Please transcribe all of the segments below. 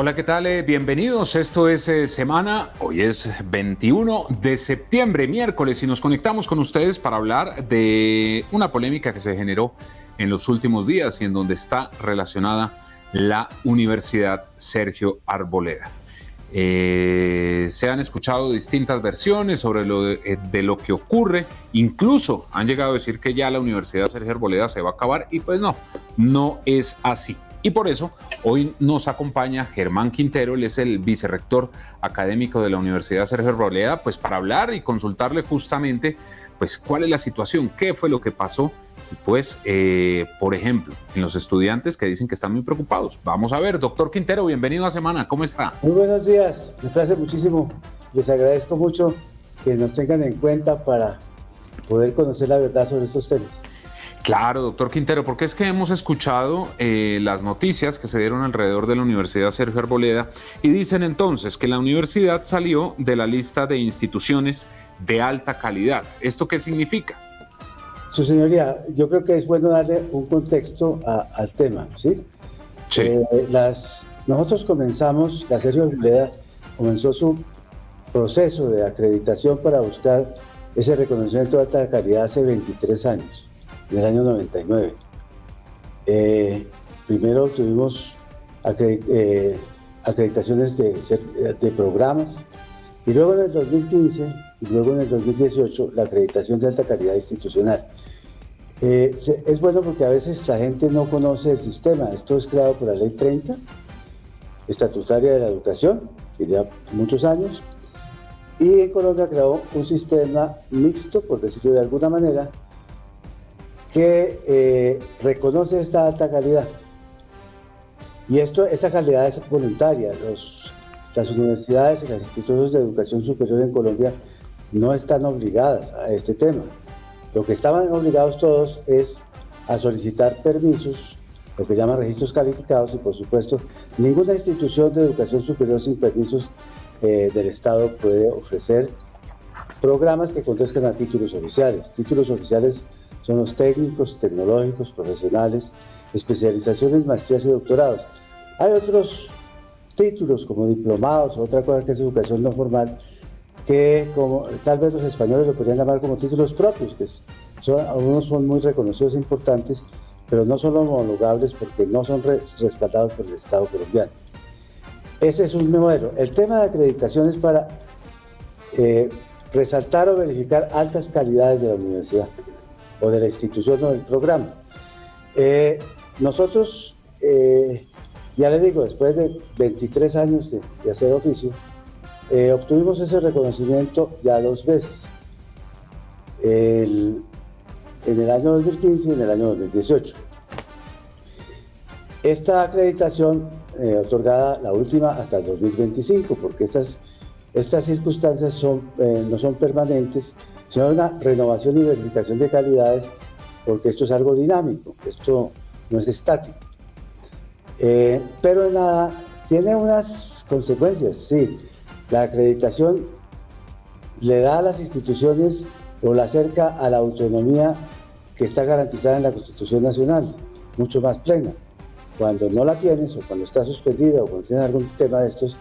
Hola, ¿qué tal? Bienvenidos. Esto es Semana. Hoy es 21 de septiembre, miércoles, y nos conectamos con ustedes para hablar de una polémica que se generó en los últimos días y en donde está relacionada la Universidad Sergio Arboleda. Se han escuchado distintas versiones sobre de lo que ocurre. Incluso han llegado a decir que ya la Universidad Sergio Arboleda se va a acabar, y pues no es así. Y por eso hoy nos acompaña Germán Quintero. Él es el vicerrector académico de la Universidad Sergio Arboleda, pues para hablar y consultarle justamente pues cuál es la situación, qué fue lo que pasó, y pues por ejemplo en los estudiantes que dicen que están muy preocupados. Vamos a ver, doctor Quintero, bienvenido a Semana, ¿cómo está? Muy buenos días, me place muchísimo, les agradezco mucho que nos tengan en cuenta para poder conocer la verdad sobre estos temas. Claro, doctor Quintero, porque es que hemos escuchado las noticias que se dieron alrededor de la Universidad Sergio Arboleda y dicen entonces que la universidad salió de la lista de instituciones de alta calidad. ¿Esto qué significa? Su señoría, yo creo que es bueno darle un contexto al tema, ¿sí? Sí. Nosotros la Sergio Arboleda comenzó su proceso de acreditación para buscar ese reconocimiento de alta calidad hace 23 años. En el año 99. Primero tuvimos acreditaciones de programas, y luego en el 2015 y luego en el 2018 la acreditación de alta calidad institucional. Es bueno porque a veces la gente no conoce el sistema. Esto es creado por la Ley 30, estatutaria de la educación, que lleva muchos años, y en Colombia creó un sistema mixto, por decirlo de alguna manera, que reconoce esta alta calidad. Y esa calidad es voluntaria. Las universidades y los institutos de educación superior en Colombia no están obligadas a este tema. Lo que estaban obligados todos es a solicitar permisos, lo que llaman registros calificados, y por supuesto, ninguna institución de educación superior sin permisos del Estado puede ofrecer programas que conduzcan a títulos oficiales. Títulos oficiales son los técnicos, tecnológicos, profesionales, especializaciones, maestrías y doctorados. Hay otros títulos como diplomados o otra cosa que es educación no formal, que tal vez los españoles lo podrían llamar como títulos propios, que algunos son muy reconocidos e importantes, pero no son homologables porque no son respaldados por el Estado colombiano. Ese es un modelo. El tema de acreditación es para resaltar o verificar altas calidades de la universidad o de la institución o del programa. Nosotros, ya les digo, después de 23 años de hacer oficio, obtuvimos ese reconocimiento ya 2 veces, en el año 2015 y en el año 2018. Esta acreditación otorgada, la última, hasta el 2025, porque estas circunstancias no son permanentes, sino una renovación y verificación de calidades, porque esto es algo dinámico, esto no es estático. Pero en nada, tiene unas consecuencias, sí. La acreditación le da a las instituciones o la acerca a la autonomía que está garantizada en la Constitución Nacional, mucho más plena. Cuando no la tienes, o cuando está suspendida, o cuando tienes algún tema de estos,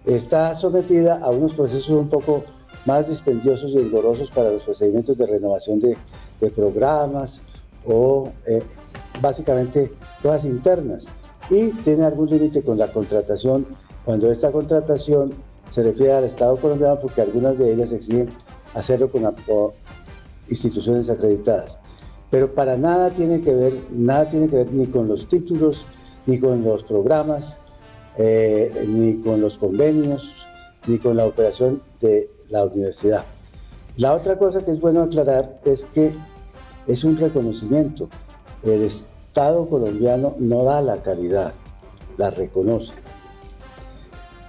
está sometida a unos procesos un poco más dispendiosos y engorrosos para los procedimientos de renovación de programas o básicamente cosas internas, y tiene algún límite con la contratación, cuando esta contratación se refiere al Estado colombiano, porque algunas de ellas exigen hacerlo con instituciones acreditadas. Pero para nada tiene que ver ni con los títulos, ni con los programas, ni con los convenios, ni con la operación de la universidad. La otra cosa que es bueno aclarar es que es un reconocimiento. El Estado colombiano no da la calidad, la reconoce.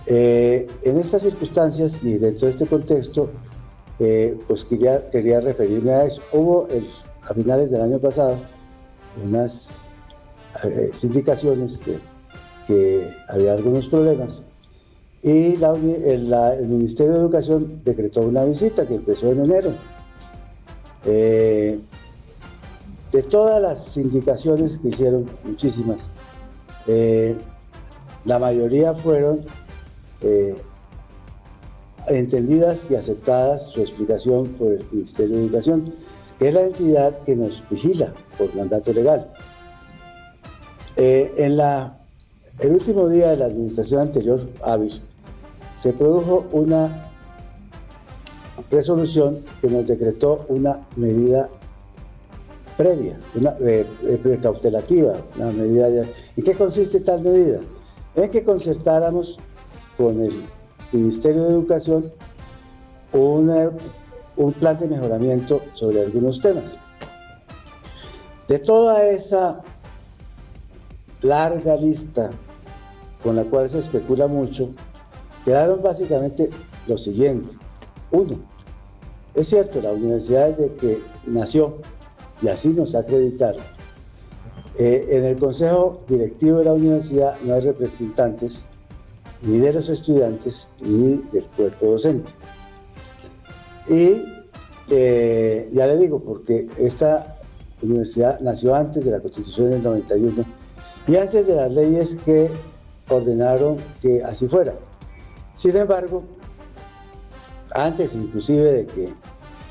En estas circunstancias y dentro de este contexto, pues quería referirme a eso. Hubo a finales del año pasado unas indicaciones que había algunos problemas, y el Ministerio de Educación decretó una visita que empezó en enero. De todas las indicaciones que hicieron, muchísimas, la mayoría fueron entendidas y aceptadas su explicación por el Ministerio de Educación, que es la entidad que nos vigila por mandato legal. El último día de la administración anterior, hábil, se produjo una resolución que nos decretó una medida previa, una precautelativa, una medida de... ¿En qué consiste tal medida? En que concertáramos con el Ministerio de Educación un plan de mejoramiento sobre algunos temas. De toda esa larga lista con la cual se especula mucho, quedaron básicamente lo siguiente. Uno, es cierto, la universidad desde que nació, y así nos acreditaron, en el consejo directivo de la universidad no hay representantes ni de los estudiantes ni del cuerpo docente. Y ya le digo, porque esta universidad nació antes de la Constitución del 91 y antes de las leyes que ordenaron que así fuera. Sin embargo, antes inclusive de que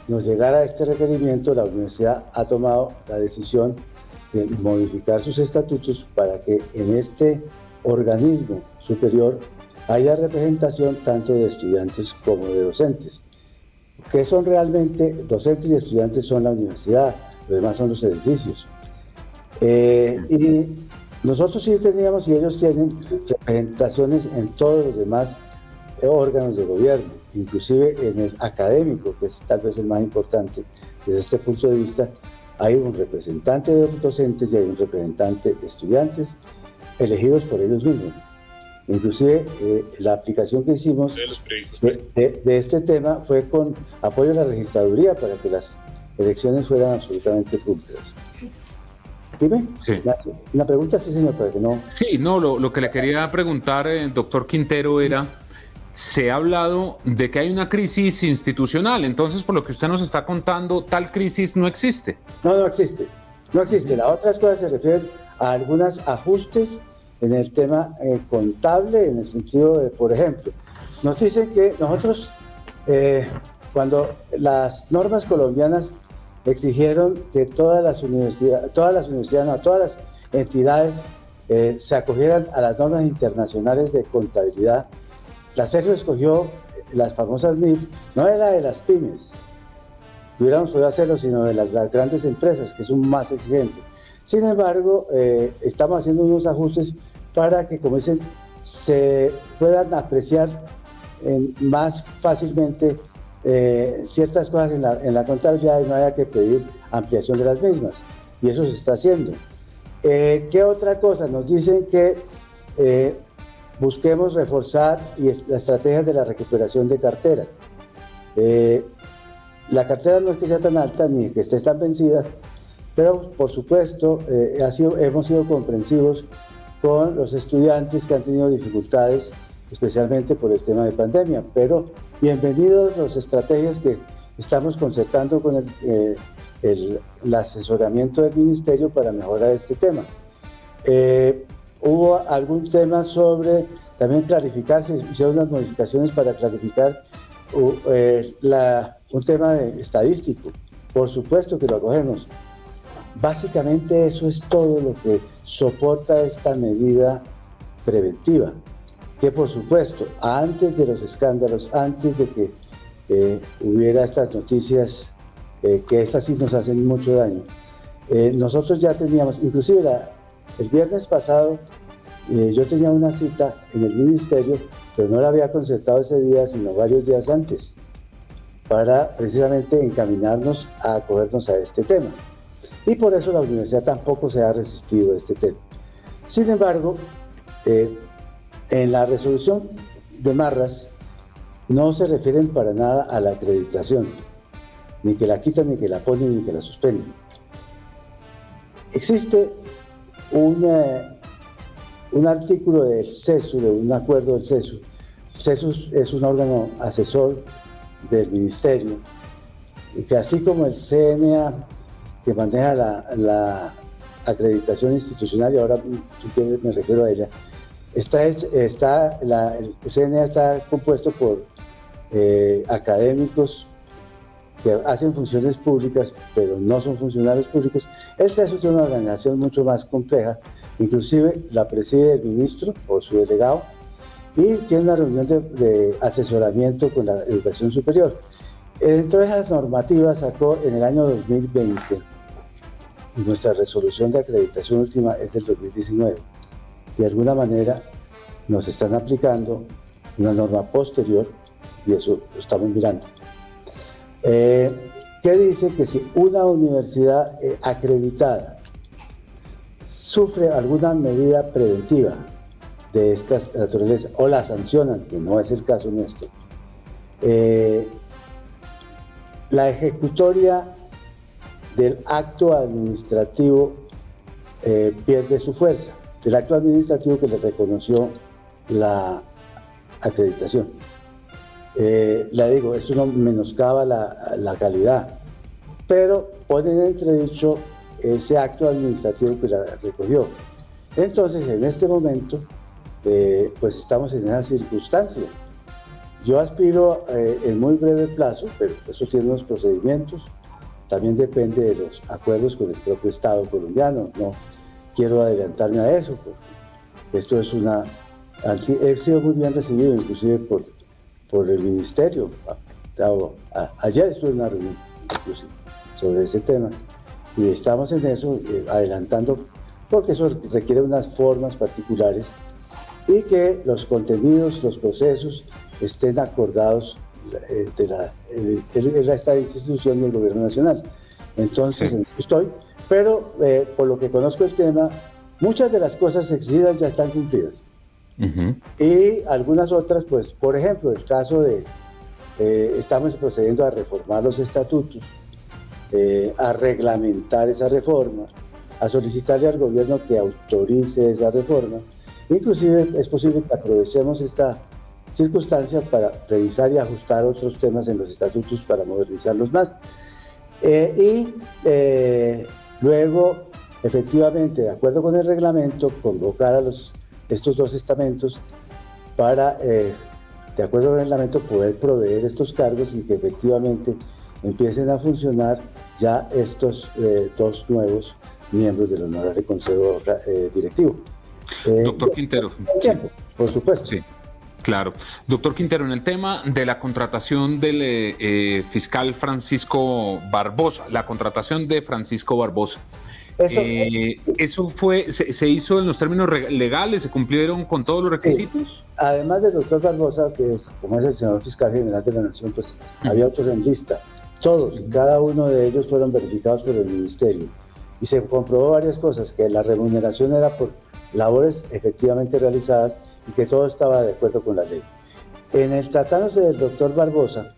nos llegara este requerimiento, la universidad ha tomado la decisión de modificar sus estatutos para que en este organismo superior haya representación tanto de estudiantes como de docentes. ¿Qué son realmente docentes y estudiantes? Son la universidad, los demás son los edificios. Y nosotros sí teníamos, y ellos tienen, representaciones en todos los demás órganos de gobierno, inclusive en el académico, que es tal vez el más importante desde este punto de vista. Hay un representante de docentes y hay un representante de estudiantes elegidos por ellos mismos. Inclusive la aplicación que hicimos de este tema fue con apoyo de la registraduría para que las elecciones fueran absolutamente públicas. Dime. Sí. Una pregunta, sí, señor, para que no... Sí, no, lo que le quería preguntar, doctor Quintero, era, se ha hablado de que hay una crisis institucional, entonces por lo que usted nos está contando, tal crisis no existe. No existe, no existe. Las otras cosas se refieren a algunos ajustes en el tema contable, en el sentido de, por ejemplo, nos dicen que nosotros, cuando las normas colombianas exigieron que todas las entidades se acogieran a las normas internacionales de contabilidad, la Sergio escogió las famosas NIF, no era de las pymes, hubiéramos podido hacerlo, sino de las grandes empresas, que son más exigentes. Sin embargo, estamos haciendo unos ajustes para que, como dicen, se puedan apreciar más fácilmente ciertas cosas en la contabilidad y no haya que pedir ampliación de las mismas. Y eso se está haciendo. ¿Qué otra cosa? Nos dicen que busquemos reforzar las estrategias de la recuperación de cartera. La cartera no es que sea tan alta ni que esté tan vencida, pero por supuesto hemos sido comprensivos con los estudiantes que han tenido dificultades, especialmente por el tema de pandemia. Pero bienvenidos las estrategias que estamos concertando con el asesoramiento del Ministerio para mejorar este tema. Hubo algún tema sobre también clarificar, se hicieron unas modificaciones para clarificar un tema estadístico. Por supuesto que lo acogemos. Básicamente eso es todo lo que soporta esta medida preventiva, que por supuesto, antes de los escándalos, antes de que hubiera estas noticias, que estas sí nos hacen mucho daño, nosotros ya teníamos, inclusive el viernes pasado, yo tenía una cita en el ministerio, pero no la había concertado ese día, sino varios días antes, para precisamente encaminarnos a acogernos a este tema. Y por eso la universidad tampoco se ha resistido a este tema. Sin embargo, en la resolución de Marras no se refieren para nada a la acreditación, ni que la quitan, ni que la ponen, ni que la suspenden. Existe un artículo del CESU, de un acuerdo del CESU. El CESU es un órgano asesor del ministerio, y que así como el CNA, que maneja la acreditación institucional, y ahora me refiero a ella, El CNA está compuesto por académicos que hacen funciones públicas, pero no son funcionarios públicos. El CESU tiene una organización mucho más compleja, inclusive la preside el ministro o su delegado, y tiene una reunión de asesoramiento con la educación superior. Dentro de esas normativas sacó en el año 2020, y nuestra resolución de acreditación última es del 2019, y de alguna manera nos están aplicando una norma posterior, y eso lo estamos mirando, que dice que si una universidad acreditada sufre alguna medida preventiva de esta naturaleza o la sancionan, que no es el caso nuestro, la ejecutoria del acto administrativo pierde su fuerza, del acto administrativo que le reconoció la acreditación. Le digo, esto no menoscaba la calidad, pero pone en entredicho ese acto administrativo que la recogió. Entonces, en este momento, pues estamos en esa circunstancia. Yo aspiro en muy breve plazo, pero eso tiene unos procedimientos, también depende de los acuerdos con el propio Estado colombiano. No quiero adelantarme a eso, porque esto es he sido muy bien recibido, inclusive por el ministerio. Ayer estuve en una reunión, inclusive, sobre ese tema, y estamos en eso, adelantando, porque eso requiere unas formas particulares y que los contenidos, los procesos estén acordados entre esta institución y el gobierno nacional. Entonces, sí, en eso estoy, pero por lo que conozco el tema, muchas de las cosas exigidas ya están cumplidas. Y algunas otras, pues, por ejemplo, el caso de estamos procediendo a reformar los estatutos, a reglamentar esa reforma, a solicitarle al gobierno que autorice esa reforma. Inclusive es posible que aprovechemos esta circunstancia para revisar y ajustar otros temas en los estatutos para modernizarlos más. Luego, efectivamente, de acuerdo con el reglamento, convocar a estos dos estamentos para, de acuerdo con el reglamento, poder proveer estos cargos y que efectivamente empiecen a funcionar ya estos dos nuevos miembros del Honorable Consejo Directivo. Doctor Quintero. Tiempo, por supuesto. Sí, claro. Doctor Quintero, en el tema de la contratación del fiscal Francisco Barbosa, la contratación de Francisco Barbosa, ¿eso se hizo en los términos legales? ¿Se cumplieron con todos los requisitos? Sí. Además del doctor Barbosa, que como es el señor fiscal general de la Nación, pues había otros en lista. Todos, cada uno de ellos fueron verificados por el ministerio. Y se comprobó varias cosas, que la remuneración era por labores efectivamente realizadas y que todo estaba de acuerdo con la ley. En el tratándose del doctor Barbosa,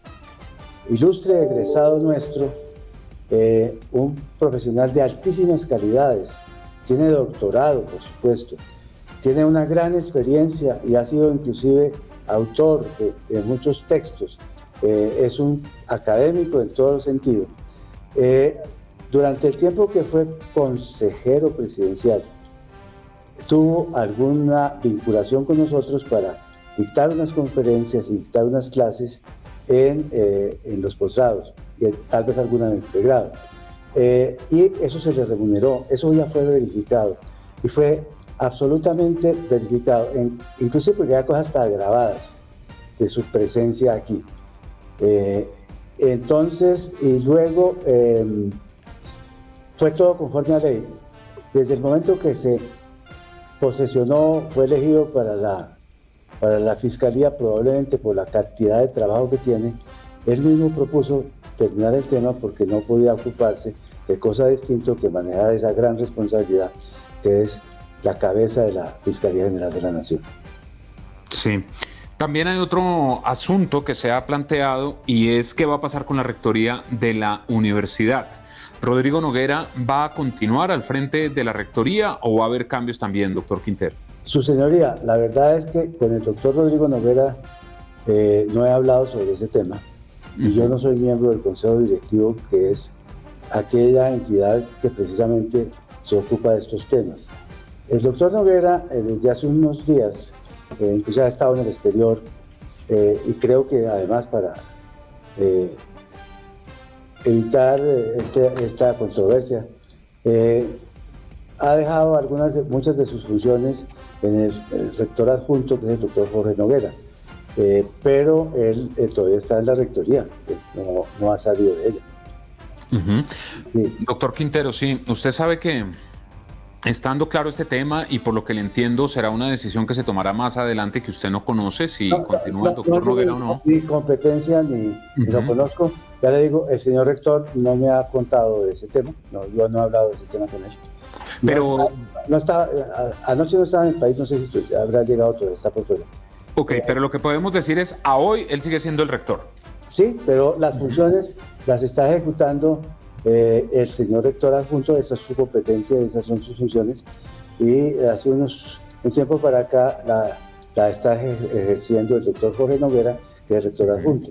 ilustre egresado nuestro, un profesional de altísimas calidades, tiene doctorado, por supuesto, tiene una gran experiencia y ha sido inclusive autor de muchos textos, es un académico en todo sentido. Durante el tiempo que fue consejero presidencial, tuvo alguna vinculación con nosotros para dictar unas conferencias y dictar unas clases en los posgrados y tal vez alguna en el pregrado. Y eso se le remuneró, eso ya fue verificado y fue absolutamente verificado, inclusive porque hay cosas hasta grabadas de su presencia aquí. Entonces, y luego fue todo conforme a ley. Desde el momento que se posesionó, fue elegido para la fiscalía, probablemente por la cantidad de trabajo que tiene, él mismo propuso terminar el tema porque no podía ocuparse de cosa distinta que manejar esa gran responsabilidad que es la cabeza de la Fiscalía General de la Nación. Sí. También hay otro asunto que se ha planteado y es qué va a pasar con la rectoría de la universidad. ¿Rodrigo Noguera va a continuar al frente de la rectoría o va a haber cambios también, doctor Quintero? Su señoría, la verdad es que con el doctor Rodrigo Noguera no he hablado sobre ese tema y yo no soy miembro del Consejo Directivo, que es aquella entidad que precisamente se ocupa de estos temas. El doctor Noguera, desde hace unos días, incluso ha estado en el exterior, y creo que además para evitar esta controversia, ha dejado muchas de sus funciones en el rector adjunto, que es el doctor Jorge Noguera, pero él todavía está en la rectoría, no ha salido de ella. Uh-huh. Sí. Doctor Quintero, sí, usted sabe que estando claro este tema, y por lo que le entiendo, será una decisión que se tomará más adelante, que usted no conoce si continúa el doctor Noguera o no. Ni competencia, ni lo conozco. Ya le digo, el señor rector no me ha contado de ese tema, yo no he hablado de ese tema con él. Pero anoche no estaba en el país, no sé si habrá llegado todavía, está por fuera. Ok, pero lo que podemos decir es, a hoy él sigue siendo el rector. Sí, pero las funciones las está ejecutando el señor rector adjunto, esa es su competencia, esas son sus funciones, y hace un tiempo para acá la está ejerciendo el doctor Jorge Noguera, que es el rector adjunto.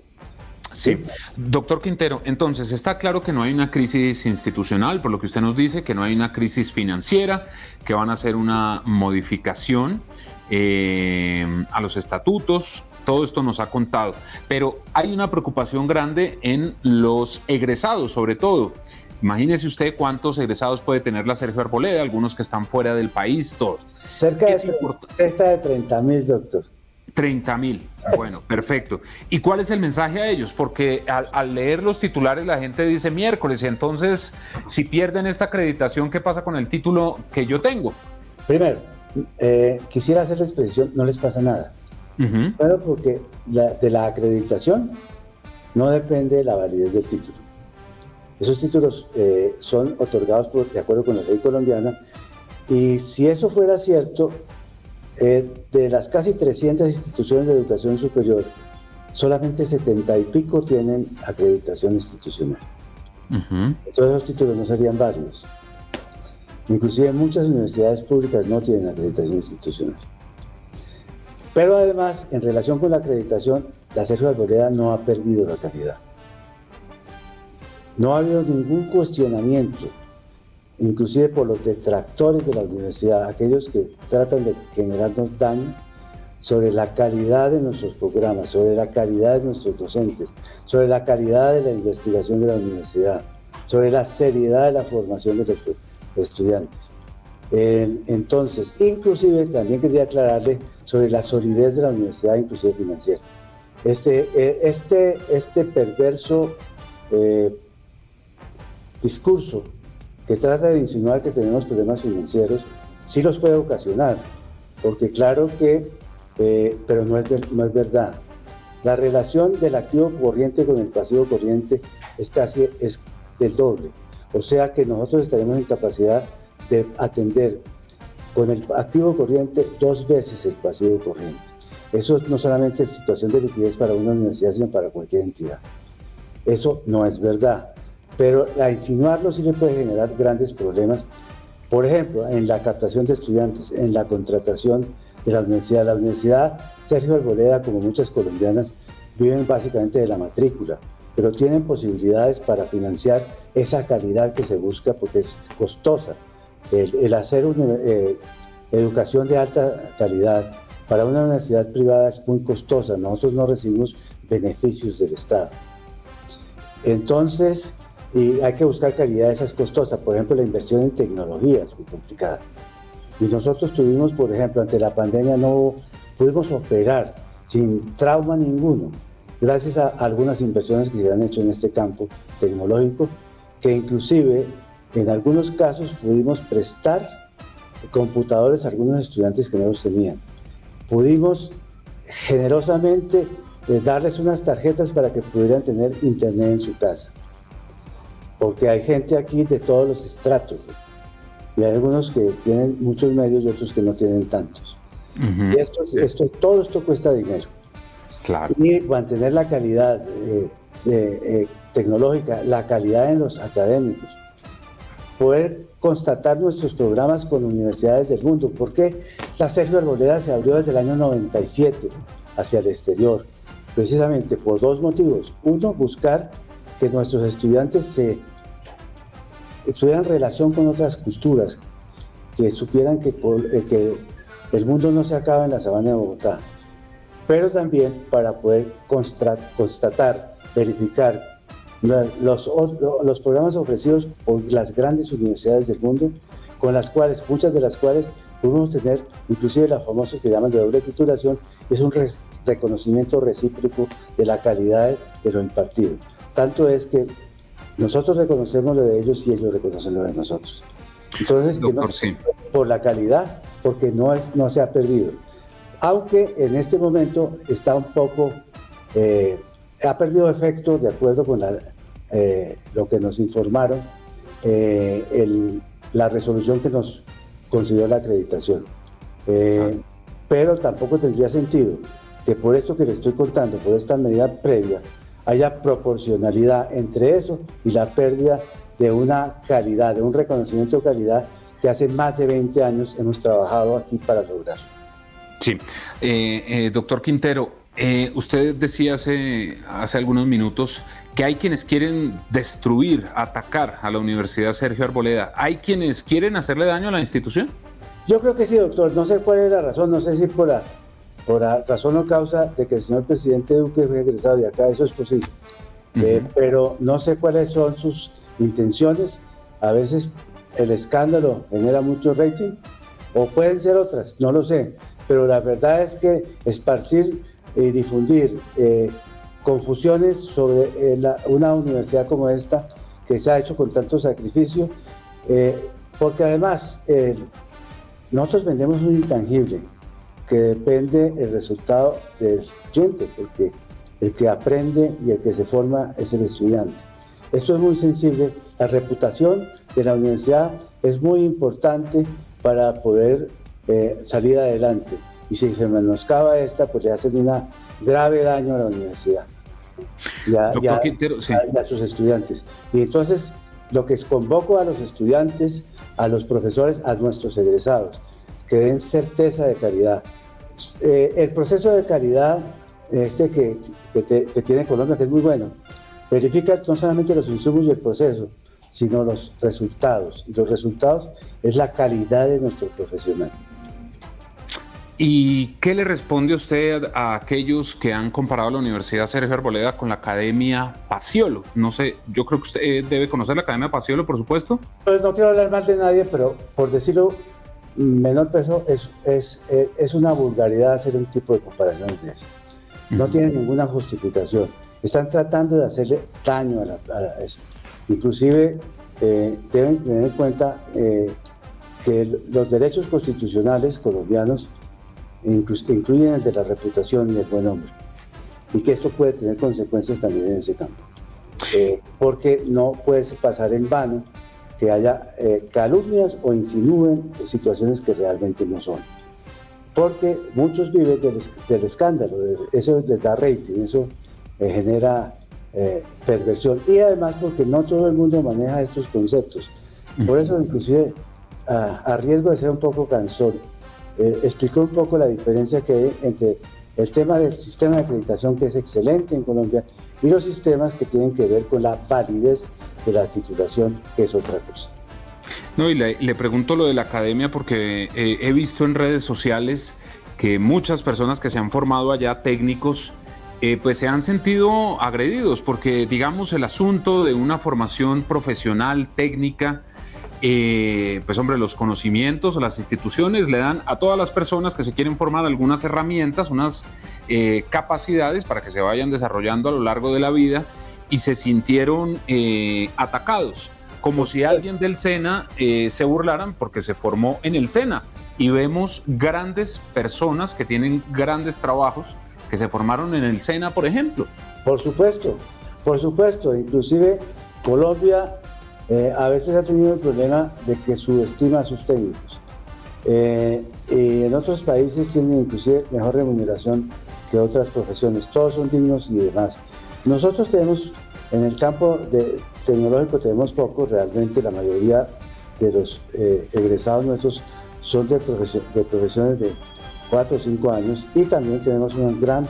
Sí, doctor Quintero, entonces está claro que no hay una crisis institucional, por lo que usted nos dice, que no hay una crisis financiera, que van a hacer una modificación a los estatutos. Todo esto nos ha contado, pero hay una preocupación grande en los egresados, sobre todo. Imagínese usted cuántos egresados puede tener la Sergio Arboleda, algunos que están fuera del país, todos. Cerca de 30,000, doctor. 30,000, bueno, perfecto. ¿Y cuál es el mensaje a ellos? Porque al leer los titulares la gente dice miércoles, y entonces si pierden esta acreditación, ¿qué pasa con el título que yo tengo? Primero, quisiera hacer la expresión, no les pasa nada. Bueno, porque de la acreditación no depende la validez del título. Esos títulos son otorgados de acuerdo con la ley colombiana, y si eso fuera cierto, de las casi 300 instituciones de educación superior, solamente 70 y pico tienen acreditación institucional. Entonces esos títulos no serían válidos. Inclusive muchas universidades públicas no tienen acreditación institucional. Pero además, en relación con la acreditación, la Sergio Arboleda no ha perdido la calidad. No ha habido ningún cuestionamiento, inclusive por los detractores de la universidad, aquellos que tratan de generarnos daño, sobre la calidad de nuestros programas, sobre la calidad de nuestros docentes, sobre la calidad de la investigación de la universidad, sobre la seriedad de la formación de los estudiantes. Entonces, inclusive también quería aclararle sobre la solidez de la universidad, inclusive financiera. Este perverso discurso que trata de insinuar que tenemos problemas financieros, sí los puede ocasionar, porque claro que, pero no es verdad. La relación del activo corriente con el pasivo corriente es del doble, o sea que nosotros estaremos en capacidad de atender con el activo corriente 2 veces el pasivo corriente. Eso no solamente es situación de liquidez para una universidad, sino para cualquier entidad. Eso no es verdad, pero a insinuarlo sí le puede generar grandes problemas. Por ejemplo, en la captación de estudiantes, en la contratación de la universidad. La universidad Sergio Arboleda, como muchas colombianas, viven básicamente de la matrícula, pero tienen posibilidades para financiar esa calidad que se busca porque es costosa. El hacer una educación de alta calidad para una universidad privada es muy costosa. Nosotros no recibimos beneficios del Estado. Entonces, y hay que buscar calidad, esa es costosa. Por ejemplo, la inversión en tecnología es muy complicada. Y nosotros tuvimos, por ejemplo, ante la pandemia no pudimos operar sin trauma ninguno, gracias a algunas inversiones que se han hecho en este campo tecnológico, que inclusive en algunos casos pudimos prestar computadores a algunos estudiantes que no los tenían. Pudimos generosamente darles unas tarjetas para que pudieran tener internet en su casa. Porque hay gente aquí de todos los estratos, y hay algunos que tienen muchos medios y otros que no tienen tantos. Y todo esto cuesta dinero. Claro. Y mantener la calidad tecnológica, la calidad en los académicos, poder constatar nuestros programas con universidades del mundo. Porque la Sergio Arboleda se abrió desde el año 97 hacia el exterior, precisamente por 2 motivos. Uno, buscar que nuestros estudiantes tuvieran relación con otras culturas, que supieran que el mundo no se acaba en la sabana de Bogotá, pero también para poder constatar, verificar los programas ofrecidos por las grandes universidades del mundo, con las cuales, muchas de las cuales pudimos tener inclusive la famosa que llaman de doble titulación, es un reconocimiento recíproco de la calidad de lo impartido. Tanto es que nosotros reconocemos lo de ellos y ellos reconocen lo de nosotros. Entonces, doctor, que no, por la calidad, porque no se ha perdido. Aunque en este momento está un poco, ha perdido efecto, de acuerdo con lo que nos informaron, la resolución que nos concedió la acreditación. Pero tampoco tendría sentido que por esto que le estoy contando, por esta medida previa, haya proporcionalidad entre eso y la pérdida de una calidad, de un reconocimiento de calidad que hace más de 20 años hemos trabajado aquí para lograr. Sí, doctor Quintero, usted decía hace algunos minutos que hay quienes quieren destruir, atacar a la Universidad Sergio Arboleda. ¿Hay quienes quieren hacerle daño a la institución? Yo creo que sí, doctor. No sé cuál es la razón, no sé si por la razón o causa de que el señor presidente Duque fue egresado de acá, eso es posible. Pero no sé cuáles son sus intenciones. A veces el escándalo genera mucho rating, o pueden ser otras, no lo sé. Pero la verdad es que esparcir y difundir confusiones sobre una universidad como esta, que se ha hecho con tanto sacrificio, porque además nosotros vendemos un intangible, que depende el resultado del cliente, porque el que aprende y el que se forma es el estudiante. Esto es muy sensible. La reputación de la universidad es muy importante para poder salir adelante. Y si se menoscaba esta, pues le hacen un grave daño a la universidad y a sus estudiantes. Y entonces, lo que convoco a los estudiantes, a los profesores, a nuestros egresados, que den certeza de calidad. El proceso de calidad que tiene Colombia, que es muy bueno, verifica no solamente los insumos y el proceso, sino los resultados. Y los resultados es la calidad de nuestros profesionales. ¿Y qué le responde usted a aquellos que han comparado la Universidad Sergio Arboleda con la Academia Paciolo? No sé, yo creo que usted debe conocer la Academia Paciolo, por supuesto. Pues no quiero hablar mal de nadie, pero por decirlo menor peso, es una vulgaridad hacer un tipo de comparaciones de esas. No tiene ninguna justificación. Están tratando de hacerle daño a eso. Inclusive deben tener en cuenta que los derechos constitucionales colombianos incluyen el de la reputación y el buen nombre, y que esto puede tener consecuencias también en ese campo, porque no puede pasar en vano que haya calumnias o insinúen situaciones que realmente no son, porque muchos viven del escándalo, eso les da rating, eso genera perversión, y además porque no todo el mundo maneja estos conceptos. Por eso, inclusive, a riesgo de ser un poco cansón, explicó un poco la diferencia que hay entre el tema del sistema de acreditación, que es excelente en Colombia, y los sistemas que tienen que ver con la validez de la titulación, que es otra cosa. No, y le pregunto lo de la academia porque he visto en redes sociales que muchas personas que se han formado allá, técnicos, pues se han sentido agredidos, porque digamos el asunto de una formación profesional, técnica, pues hombre, los conocimientos, las instituciones le dan a todas las personas que se quieren formar algunas herramientas, unas capacidades para que se vayan desarrollando a lo largo de la vida, y se sintieron atacados, como si alguien del SENA se burlaran porque se formó en el SENA, y vemos grandes personas que tienen grandes trabajos que se formaron en el SENA, por ejemplo. Por supuesto, inclusive Colombia a veces ha tenido el problema de que subestima a sus técnicos. Y en otros países tienen inclusive mejor remuneración que otras profesiones. Todos son dignos y demás. Nosotros tenemos, en el campo tecnológico tenemos poco, realmente la mayoría de los egresados nuestros son de profesiones de 4 o 5 años, y también tenemos una gran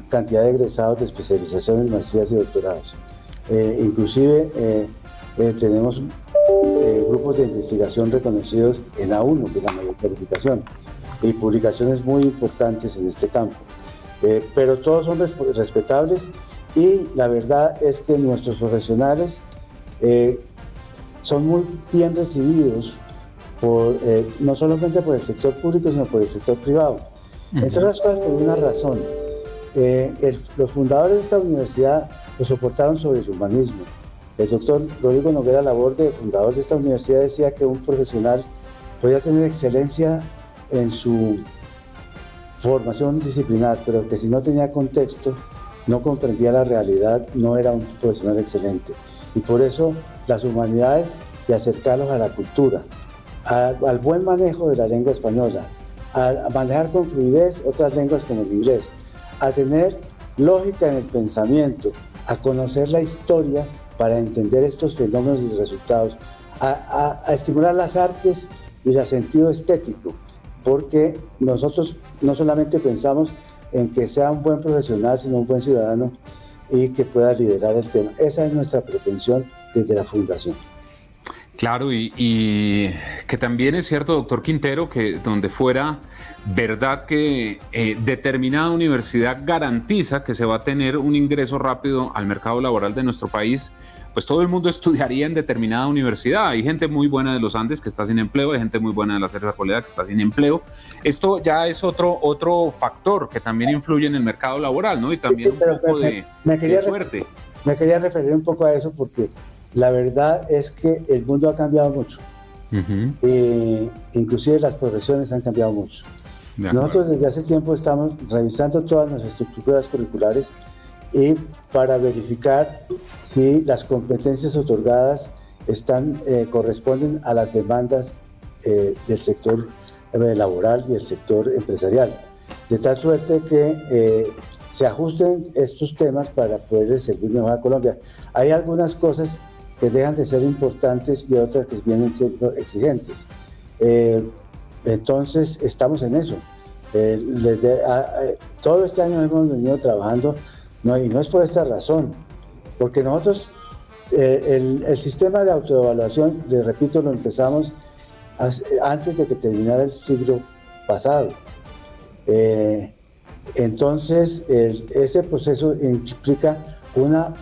cantidad de egresados de especializaciones, maestrías y doctorados. Inclusive tenemos grupos de investigación reconocidos en A1, que es la mayor calificación, y publicaciones muy importantes en este campo. Pero todos son respetables, y la verdad es que nuestros profesionales son muy bien recibidos no solamente por el sector público, sino por el sector privado. Entre otras cosas, por una razón. Los fundadores de esta universidad lo soportaron sobre el humanismo. El doctor Rodrigo Noguera Laborde, fundador de esta universidad, decía que un profesional podía tener excelencia en su formación disciplinar, pero que si no tenía contexto, no comprendía la realidad, no era un profesional excelente. Y por eso las humanidades, y acercarlos a la cultura, al buen manejo de la lengua española, a manejar con fluidez otras lenguas como el inglés, a tener lógica en el pensamiento, a conocer la historia para entender estos fenómenos y resultados, a estimular las artes y el sentido estético, porque nosotros no solamente pensamos en que sea un buen profesional, sino un buen ciudadano y que pueda liderar el tema. Esa es nuestra pretensión desde la fundación. Claro, y que también es cierto, doctor Quintero, que donde fuera verdad que determinada universidad garantiza que se va a tener un ingreso rápido al mercado laboral de nuestro país, pues todo el mundo estudiaría en determinada universidad. Hay gente muy buena de los Andes que está sin empleo, hay gente muy buena de la Sergio Arboleda que está sin empleo. Esto ya es otro factor que también influye en el mercado laboral, ¿no? Y también un poco de suerte. Me quería referir un poco a eso porque la verdad es que el mundo ha cambiado mucho. Inclusive las profesiones han cambiado mucho. Nosotros desde hace tiempo estamos revisando todas nuestras estructuras curriculares y para verificar si las competencias otorgadas corresponden a las demandas del sector laboral y el sector empresarial, de tal suerte que se ajusten estos temas para poder servir mejor a Colombia. Hay algunas cosas que dejan de ser importantes y otras que vienen siendo exigentes. Entonces, estamos en eso. Todo este año hemos venido trabajando, y no es por esta razón, porque nosotros, el sistema de autoevaluación, les repito, lo empezamos antes de que terminara el siglo pasado. Entonces, ese proceso implica una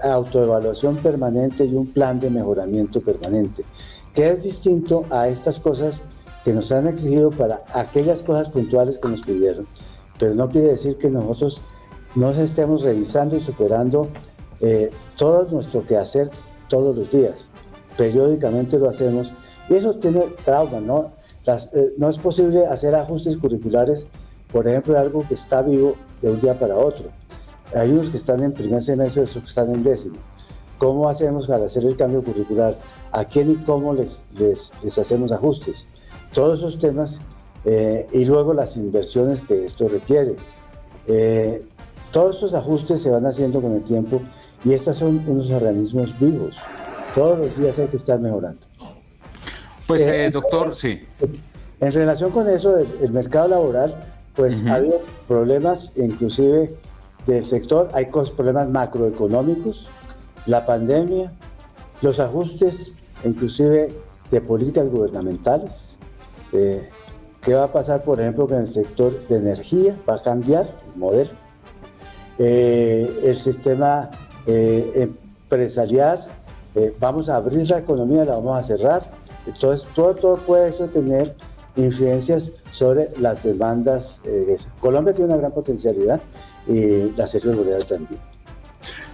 autoevaluación permanente y un plan de mejoramiento permanente, que es distinto a estas cosas que nos han exigido para aquellas cosas puntuales que nos pidieron, pero no quiere decir que nosotros nos estemos revisando y superando todo nuestro quehacer todos los días. Periódicamente lo hacemos y eso tiene trauma, ¿no? No es posible hacer ajustes curriculares, por ejemplo, de algo que está vivo de un día para otro. Hay unos que están en primer semestre, otros que están en décimo. ¿Cómo hacemos para hacer el cambio curricular? ¿A quién y cómo les hacemos ajustes? Todos esos temas y luego las inversiones que esto requiere. Todos estos ajustes se van haciendo con el tiempo y estos son unos organismos vivos. Todos los días hay que estar mejorando. Pues, doctor, sí. En relación con eso, el mercado laboral, pues ha habido problemas inclusive del sector, hay problemas macroeconómicos, la pandemia, los ajustes inclusive de políticas gubernamentales. ¿Qué va a pasar, por ejemplo, con el sector de energía? ¿Va a cambiar el modelo? El sistema empresarial, vamos a abrir la economía, la vamos a cerrar. Entonces, todo puede eso tener influencias sobre las demandas. Colombia tiene una gran potencialidad y la Sergio Arboleda también.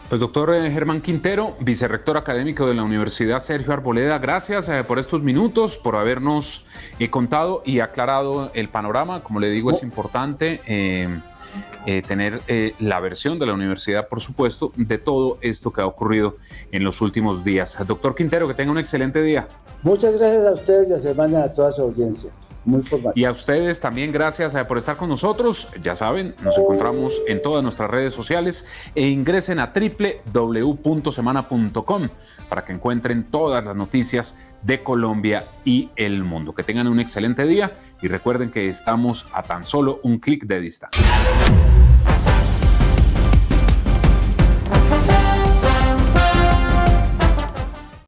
Pues doctor Germán Quintero, vicerrector académico de la Universidad Sergio Arboleda, gracias por estos minutos, por habernos contado y aclarado el panorama. Como le digo, es importante tener la versión de la universidad, por supuesto, de todo esto que ha ocurrido en los últimos días. Doctor Quintero, que tenga un excelente día. Muchas gracias a ustedes y a Semana y a toda su audiencia. Muy formal. Y a ustedes también gracias por estar con nosotros. Ya saben, nos encontramos en todas nuestras redes sociales e ingresen a www.semana.com para que encuentren todas las noticias de Colombia y el mundo. Que tengan un excelente día y recuerden que estamos a tan solo un clic de distancia.